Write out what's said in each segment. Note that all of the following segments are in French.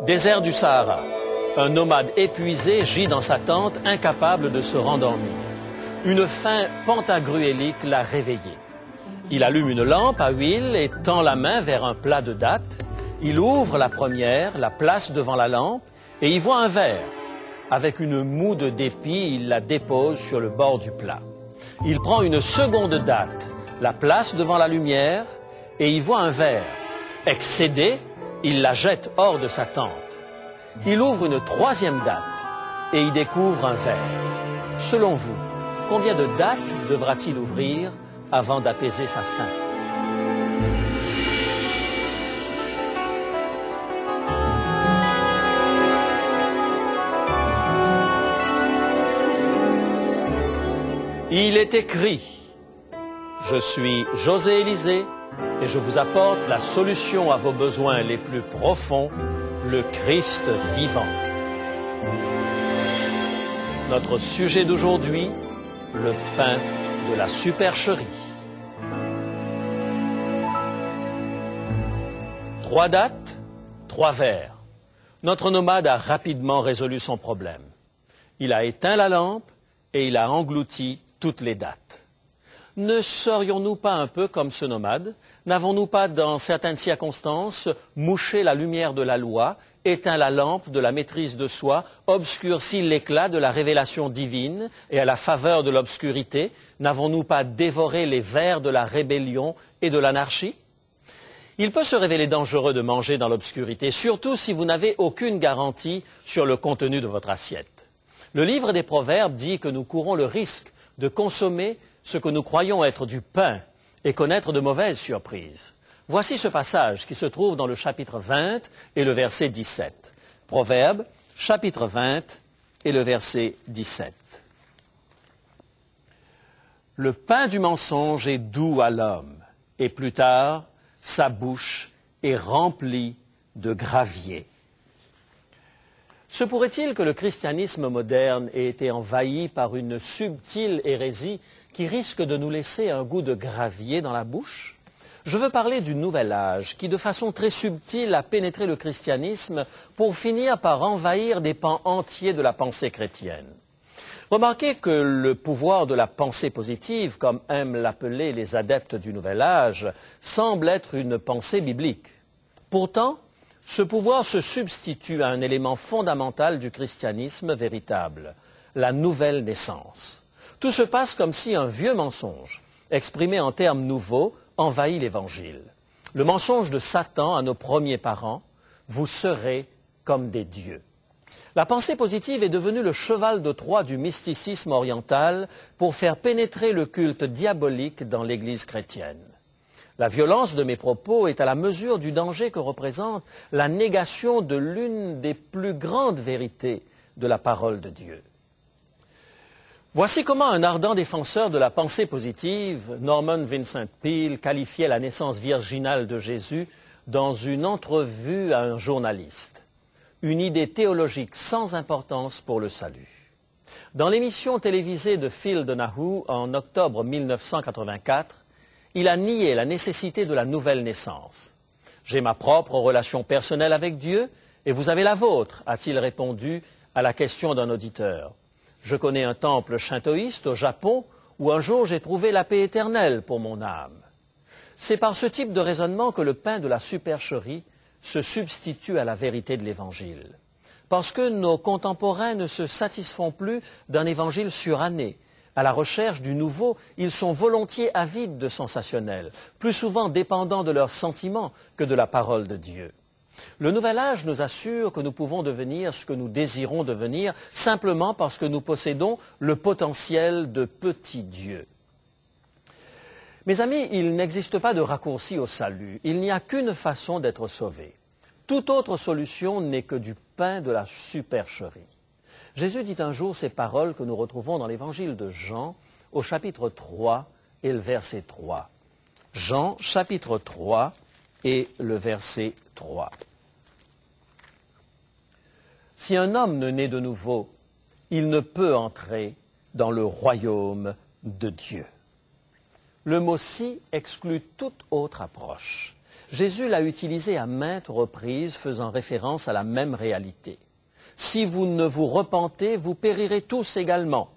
Désert du Sahara. Un nomade épuisé gît dans sa tente, incapable de se rendormir. Une faim pantagruélique l'a réveillé. Il allume une lampe à huile et tend la main vers un plat de dattes. Il ouvre la première, la place devant la lampe et y voit un verre. Avec une moue de dépit, il la dépose sur le bord du plat. Il prend une seconde date, la place devant la lumière et y voit un verre. Excédé, il la jette hors de sa tente. Il ouvre une troisième date et y découvre un verre. Selon vous, combien de dates devra-t-il ouvrir avant d'apaiser sa faim? Il est écrit, je suis José Élisée et je vous apporte la solution à vos besoins les plus profonds, le Christ vivant. Notre sujet d'aujourd'hui, le pain de la supercherie. 3 dates, 3 verres. Notre nomade a rapidement résolu son problème. Il a éteint la lampe et il a englouti toutes les dates. Ne serions-nous pas un peu comme ce nomade? N'avons-nous pas, dans certaines circonstances, mouché la lumière de la loi, éteint la lampe de la maîtrise de soi, obscurci l'éclat de la révélation divine, et à la faveur de l'obscurité, n'avons-nous pas dévoré les vers de la rébellion et de l'anarchie? Il peut se révéler dangereux de manger dans l'obscurité, surtout si vous n'avez aucune garantie sur le contenu de votre assiette. Le livre des Proverbes dit que nous courons le risque de consommer ce que nous croyons être du pain et connaître de mauvaises surprises. Voici ce passage qui se trouve dans le chapitre 20 et le verset 17. Proverbes, chapitre 20 et le verset 17. Le pain du mensonge est doux à l'homme, et plus tard, sa bouche est remplie de gravier. Se pourrait-il que le christianisme moderne ait été envahi par une subtile hérésie qui risque de nous laisser un goût de gravier dans la bouche? Je veux parler du nouvel âge qui, de façon très subtile, a pénétré le christianisme pour finir par envahir des pans entiers de la pensée chrétienne. Remarquez que le pouvoir de la pensée positive, comme aiment l'appeler les adeptes du nouvel âge, semble être une pensée biblique. Pourtant, ce pouvoir se substitue à un élément fondamental du christianisme véritable, la nouvelle naissance. Tout se passe comme si un vieux mensonge, exprimé en termes nouveaux, envahit l'Évangile. Le mensonge de Satan à nos premiers parents, vous serez comme des dieux. La pensée positive est devenue le cheval de Troie du mysticisme oriental pour faire pénétrer le culte diabolique dans l'Église chrétienne. La violence de mes propos est à la mesure du danger que représente la négation de l'une des plus grandes vérités de la parole de Dieu. Voici comment un ardent défenseur de la pensée positive, Norman Vincent Peale, qualifiait la naissance virginale de Jésus dans une entrevue à un journaliste. Une idée théologique sans importance pour le salut. Dans l'émission télévisée de Phil Donahue en octobre 1984, il a nié la nécessité de la nouvelle naissance. « J'ai ma propre relation personnelle avec Dieu et vous avez la vôtre », a-t-il répondu à la question d'un auditeur. « Je connais un temple shintoïste au Japon où un jour j'ai trouvé la paix éternelle pour mon âme. » C'est par ce type de raisonnement que le pain de la supercherie se substitue à la vérité de l'Évangile. Parce que nos contemporains ne se satisfont plus d'un Évangile suranné. À la recherche du nouveau, ils sont volontiers avides de sensationnel, plus souvent dépendants de leurs sentiments que de la parole de Dieu. Le nouvel âge nous assure que nous pouvons devenir ce que nous désirons devenir simplement parce que nous possédons le potentiel de petits dieux. Mes amis, il n'existe pas de raccourci au salut. Il n'y a qu'une façon d'être sauvé. Toute autre solution n'est que du pain de la supercherie. Jésus dit un jour ces paroles que nous retrouvons dans l'évangile de Jean, au chapitre 3 et le verset 3. Jean, chapitre 3 et le verset 3. Si un homme ne naît de nouveau, il ne peut entrer dans le royaume de Dieu. Le mot « si » exclut toute autre approche. Jésus l'a utilisé à maintes reprises, faisant référence à la même réalité. Si vous ne vous repentez, vous périrez tous également.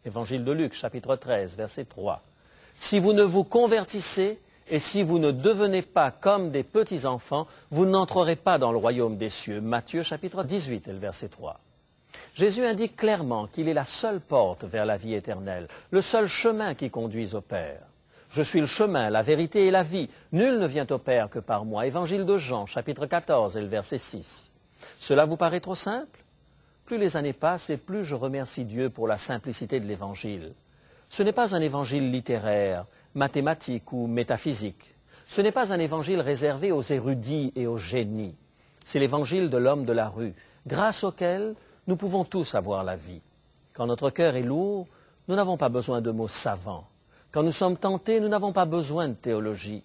Évangile de Luc, chapitre 13, verset 3. Si vous ne vous convertissez et si vous ne devenez pas comme des petits-enfants, vous n'entrerez pas dans le royaume des cieux. Matthieu, chapitre 18, et le verset 3. Jésus indique clairement qu'il est la seule porte vers la vie éternelle, le seul chemin qui conduise au Père. Je suis le chemin, la vérité et la vie. Nul ne vient au Père que par moi. Évangile de Jean, chapitre 14, et le verset 6. Cela vous paraît trop simple? Plus les années passent et plus je remercie Dieu pour la simplicité de l'Évangile. Ce n'est pas un évangile littéraire, mathématique ou métaphysique. Ce n'est pas un évangile réservé aux érudits et aux génies. C'est l'évangile de l'homme de la rue, grâce auquel nous pouvons tous avoir la vie. Quand notre cœur est lourd, nous n'avons pas besoin de mots savants. Quand nous sommes tentés, nous n'avons pas besoin de théologie.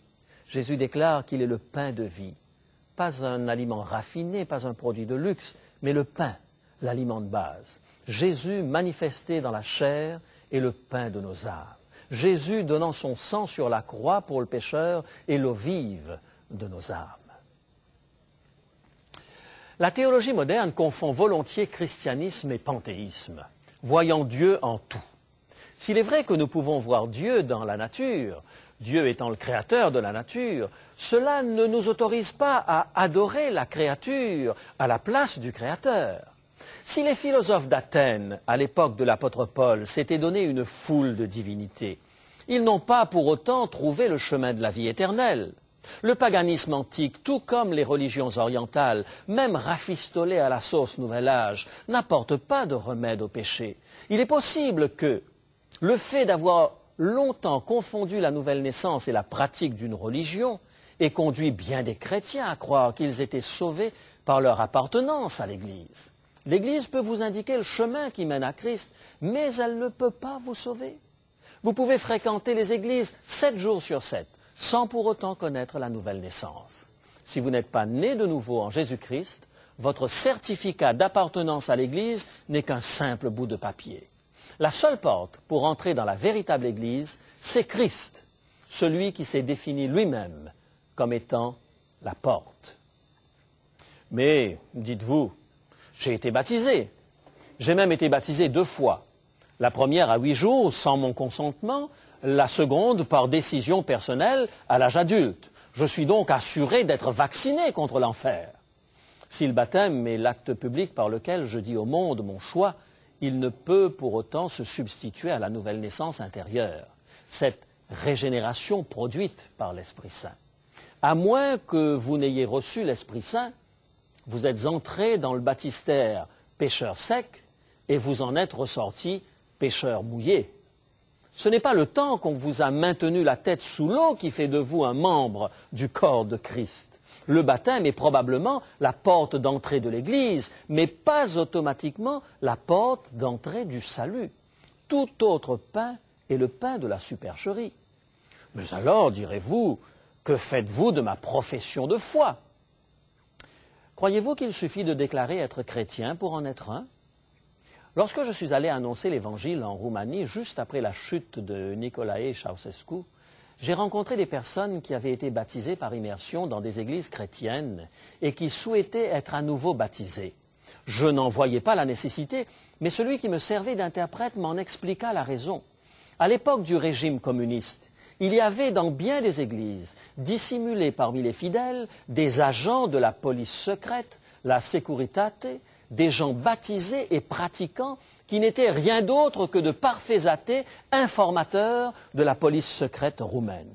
Jésus déclare qu'il est le pain de vie. Pas un aliment raffiné, pas un produit de luxe, mais le pain, l'aliment de base. Jésus manifesté dans la chair est le pain de nos âmes. Jésus donnant son sang sur la croix pour le pécheur est l'eau vive de nos âmes. La théologie moderne confond volontiers christianisme et panthéisme, voyant Dieu en tout. S'il est vrai que nous pouvons voir Dieu dans la nature, Dieu étant le créateur de la nature, cela ne nous autorise pas à adorer la créature à la place du créateur. Si les philosophes d'Athènes, à l'époque de l'apôtre Paul, s'étaient donné une foule de divinités, ils n'ont pas pour autant trouvé le chemin de la vie éternelle. Le paganisme antique, tout comme les religions orientales, même rafistolées à la sauce Nouvel Âge, n'apporte pas de remède au péché. Il est possible que le fait d'avoir longtemps confondu la nouvelle naissance et la pratique d'une religion ait conduit bien des chrétiens à croire qu'ils étaient sauvés par leur appartenance à l'Église. L'Église peut vous indiquer le chemin qui mène à Christ, mais elle ne peut pas vous sauver. Vous pouvez fréquenter les églises 7 jours sur 7, sans pour autant connaître la nouvelle naissance. Si vous n'êtes pas né de nouveau en Jésus-Christ, votre certificat d'appartenance à l'Église n'est qu'un simple bout de papier. La seule porte pour entrer dans la véritable Église, c'est Christ, celui qui s'est défini lui-même comme étant la porte. Mais, dites-vous, j'ai été baptisé. J'ai même été baptisé 2 fois. La première à 8 jours, sans mon consentement, la seconde par décision personnelle à l'âge adulte. Je suis donc assuré d'être vacciné contre l'enfer. Si le baptême est l'acte public par lequel je dis au monde mon choix, il ne peut pour autant se substituer à la nouvelle naissance intérieure, cette régénération produite par l'Esprit Saint. À moins que vous n'ayez reçu l'Esprit Saint, vous êtes entré dans le baptistère pécheur sec et vous en êtes ressorti pécheur mouillé. Ce n'est pas le temps qu'on vous a maintenu la tête sous l'eau qui fait de vous un membre du corps de Christ. Le baptême est probablement la porte d'entrée de l'Église, mais pas automatiquement la porte d'entrée du salut. Tout autre pain est le pain de la supercherie. Mais alors, direz-vous, que faites-vous de ma profession de foi? Croyez-vous qu'il suffit de déclarer être chrétien pour en être un? Lorsque je suis allé annoncer l'Évangile en Roumanie, juste après la chute de Nicolae Ceausescu, j'ai rencontré des personnes qui avaient été baptisées par immersion dans des églises chrétiennes et qui souhaitaient être à nouveau baptisées. Je n'en voyais pas la nécessité, mais celui qui me servait d'interprète m'en expliqua la raison. À l'époque du régime communiste, il y avait dans bien des églises, dissimulés parmi les fidèles, des agents de la police secrète, la Securitate, des gens baptisés et pratiquants qui n'étaient rien d'autre que de parfaits athées, informateurs de la police secrète roumaine.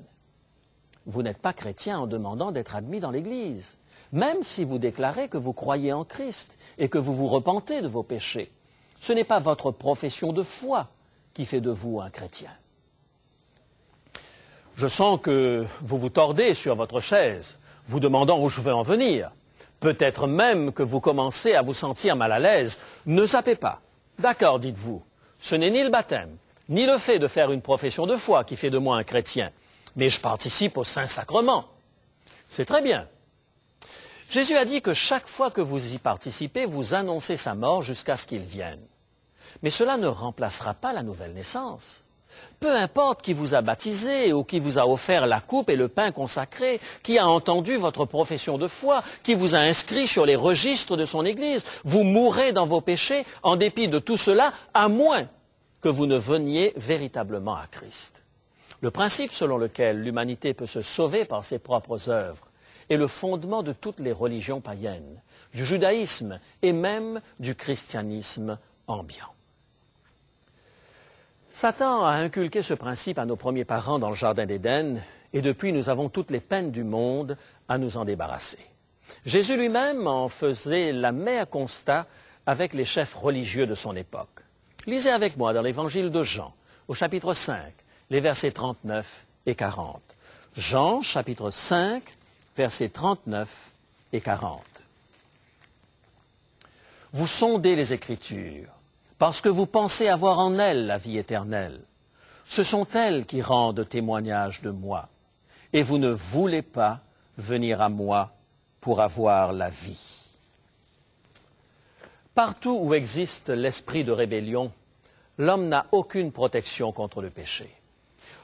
Vous n'êtes pas chrétien en demandant d'être admis dans l'Église, même si vous déclarez que vous croyez en Christ et que vous vous repentez de vos péchés. Ce n'est pas votre profession de foi qui fait de vous un chrétien. Je sens que vous vous tordez sur votre chaise, vous demandant où je veux en venir. Peut-être même que vous commencez à vous sentir mal à l'aise. Ne zappez pas. D'accord, dites-vous, ce n'est ni le baptême, ni le fait de faire une profession de foi qui fait de moi un chrétien, mais je participe au Saint-Sacrement. C'est très bien. Jésus a dit que chaque fois que vous y participez, vous annoncez sa mort jusqu'à ce qu'il vienne. Mais cela ne remplacera pas la nouvelle naissance. Peu importe qui vous a baptisé ou qui vous a offert la coupe et le pain consacré, qui a entendu votre profession de foi, qui vous a inscrit sur les registres de son Église, vous mourrez dans vos péchés en dépit de tout cela, à moins que vous ne veniez véritablement à Christ. Le principe selon lequel l'humanité peut se sauver par ses propres œuvres est le fondement de toutes les religions païennes, du judaïsme et même du christianisme ambiant. Satan a inculqué ce principe à nos premiers parents dans le Jardin d'Éden, et depuis nous avons toutes les peines du monde à nous en débarrasser. Jésus lui-même en faisait la mea constat avec les chefs religieux de son époque. Lisez avec moi dans l'Évangile de Jean, au chapitre 5, les versets 39 et 40. Jean, chapitre 5, versets 39 et 40. Vous sondez les Écritures, parce que vous pensez avoir en elles la vie éternelle. Ce sont elles qui rendent témoignage de moi, et vous ne voulez pas venir à moi pour avoir la vie. Partout où existe l'esprit de rébellion, l'homme n'a aucune protection contre le péché.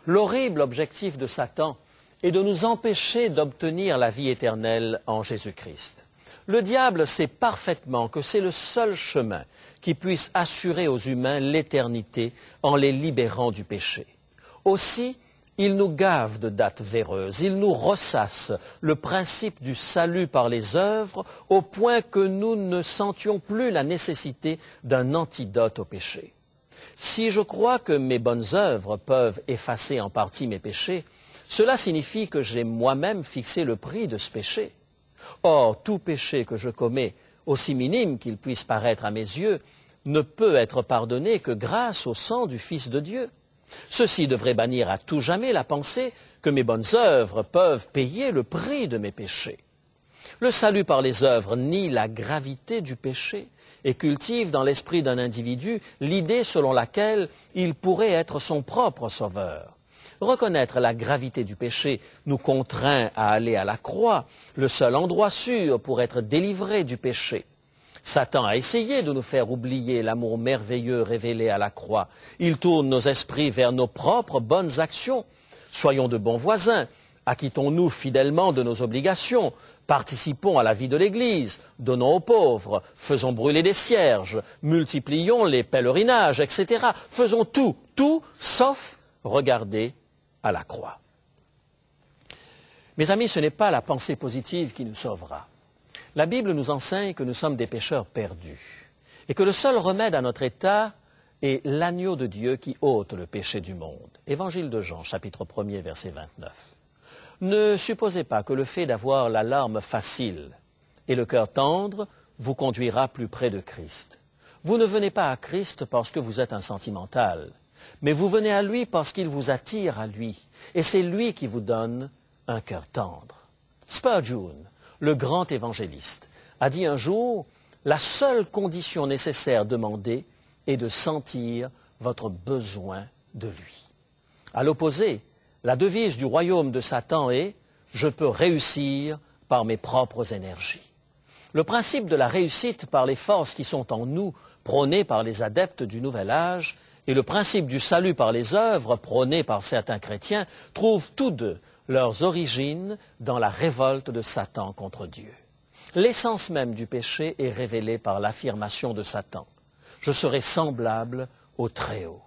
L'horrible objectif de Satan est de nous empêcher d'obtenir la vie éternelle en Jésus-Christ. Le diable sait parfaitement que c'est le seul chemin qui puisse assurer aux humains l'éternité en les libérant du péché. Aussi, il nous gave de dattes véreuses, il nous ressasse le principe du salut par les œuvres au point que nous ne sentions plus la nécessité d'un antidote au péché. Si je crois que mes bonnes œuvres peuvent effacer en partie mes péchés, cela signifie que j'ai moi-même fixé le prix de ce péché. Or, tout péché que je commets, aussi minime qu'il puisse paraître à mes yeux, ne peut être pardonné que grâce au sang du Fils de Dieu. Ceci devrait bannir à tout jamais la pensée que mes bonnes œuvres peuvent payer le prix de mes péchés. Le salut par les œuvres nie la gravité du péché et cultive dans l'esprit d'un individu l'idée selon laquelle il pourrait être son propre sauveur. Reconnaître la gravité du péché nous contraint à aller à la croix, le seul endroit sûr pour être délivré du péché. Satan a essayé de nous faire oublier l'amour merveilleux révélé à la croix. Il tourne nos esprits vers nos propres bonnes actions. Soyons de bons voisins, acquittons-nous fidèlement de nos obligations, participons à la vie de l'Église, donnons aux pauvres, faisons brûler des cierges, multiplions les pèlerinages, etc. Faisons tout sauf regarder à la croix. Mes amis, ce n'est pas la pensée positive qui nous sauvera. La Bible nous enseigne que nous sommes des pécheurs perdus et que le seul remède à notre état est l'agneau de Dieu qui ôte le péché du monde. Évangile de Jean, chapitre 1er, verset 29. Ne supposez pas que le fait d'avoir la larme facile et le cœur tendre vous conduira plus près de Christ. Vous ne venez pas à Christ parce que vous êtes un sentimental, mais vous venez à lui parce qu'il vous attire à lui, et c'est lui qui vous donne un cœur tendre. Spurgeon, le grand évangéliste, a dit un jour « La seule condition nécessaire demandée est de sentir votre besoin de lui. » À l'opposé, la devise du royaume de Satan est « Je peux réussir par mes propres énergies ». Le principe de la réussite par les forces qui sont en nous, prôné par les adeptes du Nouvel Âge, et le principe du salut par les œuvres, prôné par certains chrétiens, trouvent tous deux leurs origines dans la révolte de Satan contre Dieu. L'essence même du péché est révélée par l'affirmation de Satan. « Je serai semblable au Très-Haut. »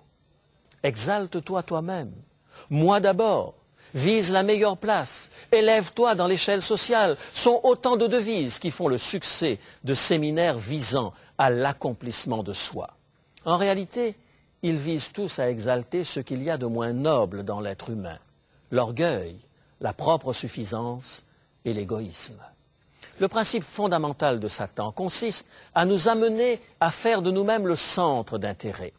Exalte-toi toi-même. Moi d'abord. Vise la meilleure place. Élève-toi dans l'échelle sociale. Sont autant de devises qui font le succès de séminaires visant à l'accomplissement de soi. En réalité, ils visent tous à exalter ce qu'il y a de moins noble dans l'être humain. L'orgueil, la propre suffisance et l'égoïsme. Le principe fondamental de Satan consiste à nous amener à faire de nous-mêmes le centre d'intérêt.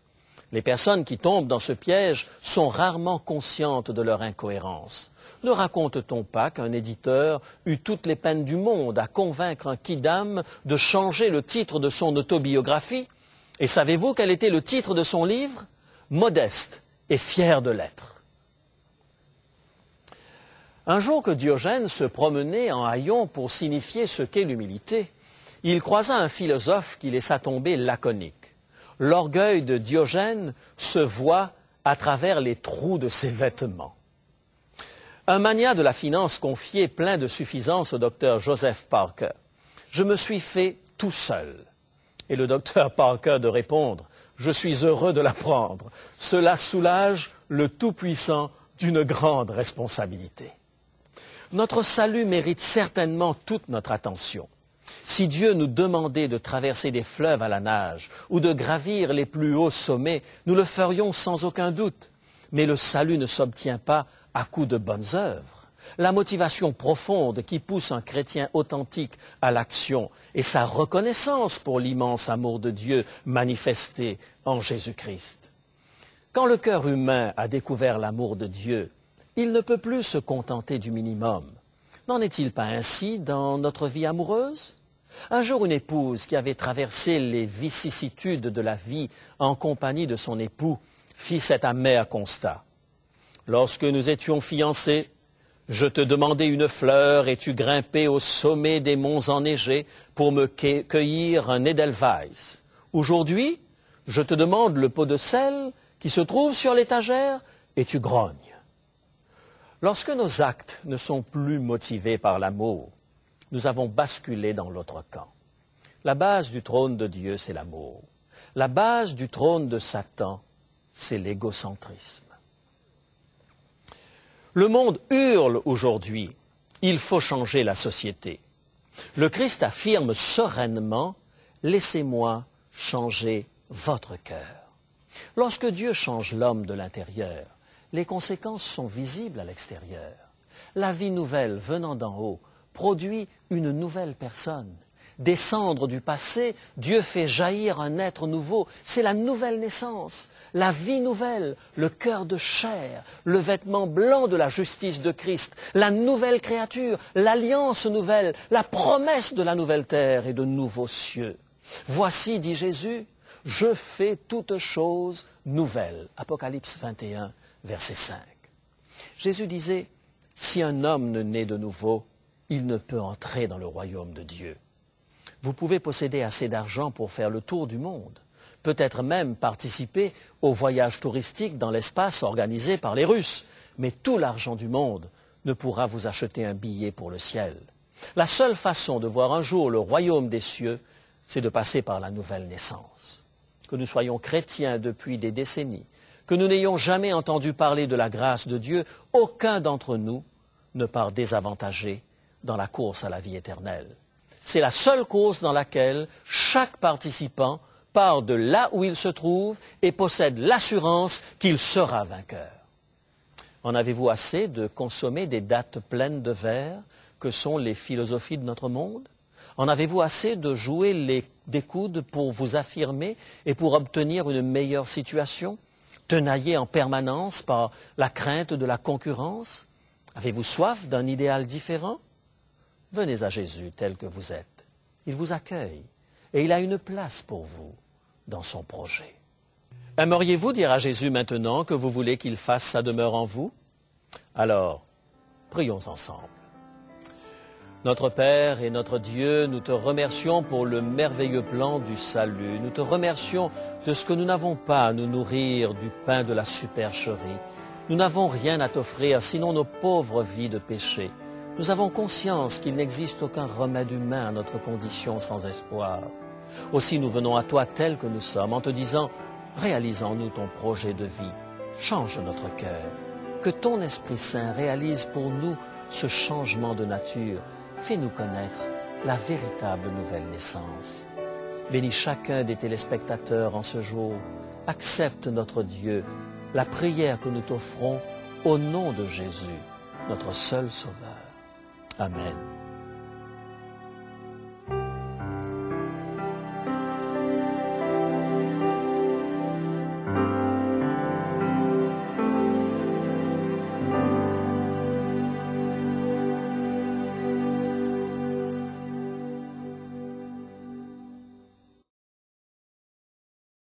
Les personnes qui tombent dans ce piège sont rarement conscientes de leur incohérence. Ne raconte-t-on pas qu'un éditeur eut toutes les peines du monde à convaincre un quidam de changer le titre de son autobiographie? Et savez-vous quel était le titre de son livre? Modeste et fier de l'être. Un jour que Diogène se promenait en haillons pour signifier ce qu'est l'humilité, il croisa un philosophe qui laissa tomber laconique. L'orgueil de Diogène se voit à travers les trous de ses vêtements. Un magnat de la finance confiait plein de suffisance au docteur Joseph Parker. « Je me suis fait tout seul. » Et le docteur Parker de répondre « Je suis heureux de l'apprendre. Cela soulage le Tout-Puissant d'une grande responsabilité. » Notre salut mérite certainement toute notre attention. Si Dieu nous demandait de traverser des fleuves à la nage ou de gravir les plus hauts sommets, nous le ferions sans aucun doute. Mais le salut ne s'obtient pas à coup de bonnes œuvres. La motivation profonde qui pousse un chrétien authentique à l'action est sa reconnaissance pour l'immense amour de Dieu manifesté en Jésus-Christ. Quand le cœur humain a découvert l'amour de Dieu, il ne peut plus se contenter du minimum. N'en est-il pas ainsi dans notre vie amoureuse? Un jour, une épouse qui avait traversé les vicissitudes de la vie en compagnie de son époux fit cet amer constat. « Lorsque nous étions fiancés, je te demandais une fleur et tu grimpais au sommet des monts enneigés pour me cueillir un Edelweiss. Aujourd'hui, je te demande le pot de sel qui se trouve sur l'étagère et tu grognes. » Lorsque nos actes ne sont plus motivés par l'amour, nous avons basculé dans l'autre camp. La base du trône de Dieu, c'est l'amour. La base du trône de Satan, c'est l'égocentrisme. Le monde hurle aujourd'hui, il faut changer la société. Le Christ affirme sereinement, laissez-moi changer votre cœur. Lorsque Dieu change l'homme de l'intérieur, les conséquences sont visibles à l'extérieur. La vie nouvelle venant d'en haut produit une nouvelle personne. Des cendres du passé, Dieu fait jaillir un être nouveau. C'est la nouvelle naissance, la vie nouvelle, le cœur de chair, le vêtement blanc de la justice de Christ, la nouvelle créature, l'alliance nouvelle, la promesse de la nouvelle terre et de nouveaux cieux. Voici, dit Jésus, je fais toutes choses nouvelles. Apocalypse 21, verset 5. Jésus disait, si un homme ne naît de nouveau, il ne peut entrer dans le royaume de Dieu. Vous pouvez posséder assez d'argent pour faire le tour du monde, peut-être même participer au voyage touristique dans l'espace organisé par les Russes, mais tout l'argent du monde ne pourra vous acheter un billet pour le ciel. La seule façon de voir un jour le royaume des cieux, c'est de passer par la nouvelle naissance. Que nous soyons chrétiens depuis des décennies, que nous n'ayons jamais entendu parler de la grâce de Dieu, aucun d'entre nous ne part désavantagé dans la course à la vie éternelle. C'est la seule course dans laquelle chaque participant part de là où il se trouve et possède l'assurance qu'il sera vainqueur. En avez-vous assez de consommer des dattes pleines de verre que sont les philosophies de notre monde? En avez-vous assez de jouer des coudes pour vous affirmer et pour obtenir une meilleure situation, tenaillé en permanence par la crainte de la concurrence? Avez-vous soif d'un idéal différent? Venez à Jésus tel que vous êtes. Il vous accueille et il a une place pour vous dans son projet. Aimeriez-vous dire à Jésus maintenant que vous voulez qu'il fasse sa demeure en vous? Alors, prions ensemble. Notre Père et notre Dieu, nous te remercions pour le merveilleux plan du salut. Nous te remercions de ce que nous n'avons pas à nous nourrir du pain de la supercherie. Nous n'avons rien à t'offrir sinon nos pauvres vies de péché. Nous avons conscience qu'il n'existe aucun remède humain à notre condition sans espoir. Aussi nous venons à toi tels que nous sommes en te disant « Réalise en nous ton projet de vie, change notre cœur, que ton Esprit Saint réalise pour nous ce changement de nature, fais-nous connaître la véritable nouvelle naissance. » Bénis chacun des téléspectateurs en ce jour, accepte notre Dieu, la prière que nous t'offrons au nom de Jésus, notre seul Sauveur. Amen.